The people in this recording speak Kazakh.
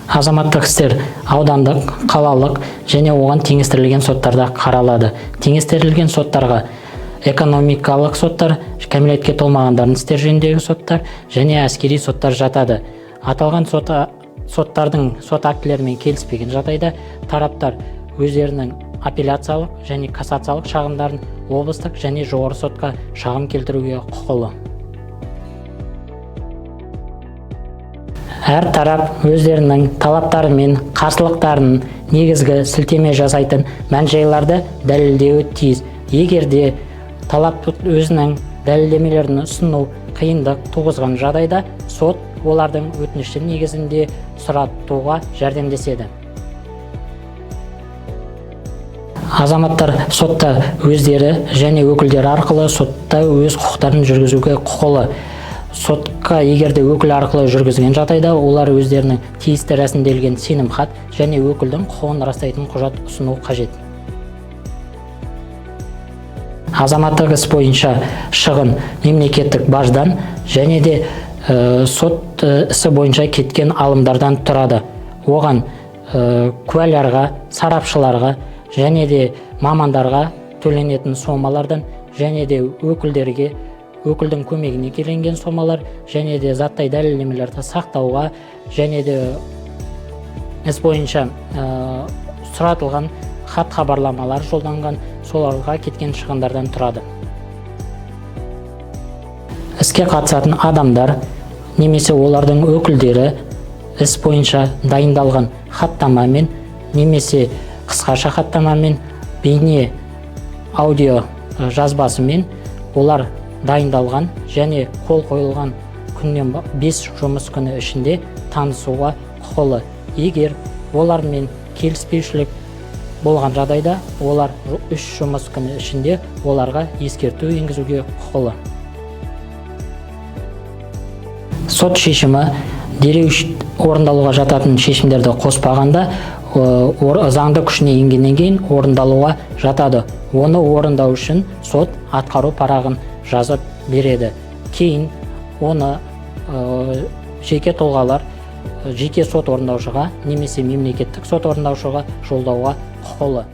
Азаматтық істер аудандық, қалалық және оған теңестірілген соттарда қаралады. Теңестірілген соттарға экономикалық соттар, кәмелетке толмағандардың істер жөніндегі соттар және әскери соттар жатады. Аталған соттардың сот актілерімен келіспеген жағдайда тараптар өздерінің апелляциялық және кассациялық шағымдарын облыстық және жоғары сотқа шағым келтіруге құқылы. Әр тарап өздерінің талаптары мен қарсылықтарын негізгі сілтеме жасайтын мән-жайларды дәлелдеуі тиіс. Егер де талап өзінің дәлелдемелерін ұсыну қиындық туғызған жағдайда, сот олардың өтініші негізінде сұратуға жәрдемдеседі. Азаматтар сотта өздері және өкілдері арқылы сотта өз құқықтарын жүргізуге құқылы. Сотқа егерде өкіл арқылы жүргізген жағдайда, олар өздерінің тиісті рәсімделген сенімхат және өкілдің құқығын растайтын құжат ұсыну қажет. Азаматтық іс бойынша шығын мемлекеттік баждан және де сот ісі бойынша кеткен алымдардан тұрады. Оған куәларға, сарапшыларға және де мамандарға төленетін сомалардан және де өкілдерге өкілдің көмегіне келінген сомалар және де заттай дәлелдемелерді сақтауға және де іс бойынша сұратылған хат хабарламалар жолданған соларға кеткен шығындардан тұрады. Іске қатысатын адамдар немесе олардың өкілдері іс бойынша дайындалған хаттамамен немесе қысқаша хаттамамен бейне аудио жазбасымен олар дайындалған және қол қойылған күннен 5 жұмыс күні ішінде танысуға құқылы. Егер олармен келіспеушілік болған жағдайда, олар 3 жұмыс күні ішінде оларға ескерту енгізуге құқылы. Сот шешімі дереу орындалуға жататын шешімдерді қоспағанда, заңды күшіне енгеннен кейін орындалуға жатады. Оны орындау үшін сот атқару парағын жазып береді. Кейін оны жеке тұлғалар жеке сот орындаушыға немесе мемлекеттік сот орындаушыға жолдауға құқылы.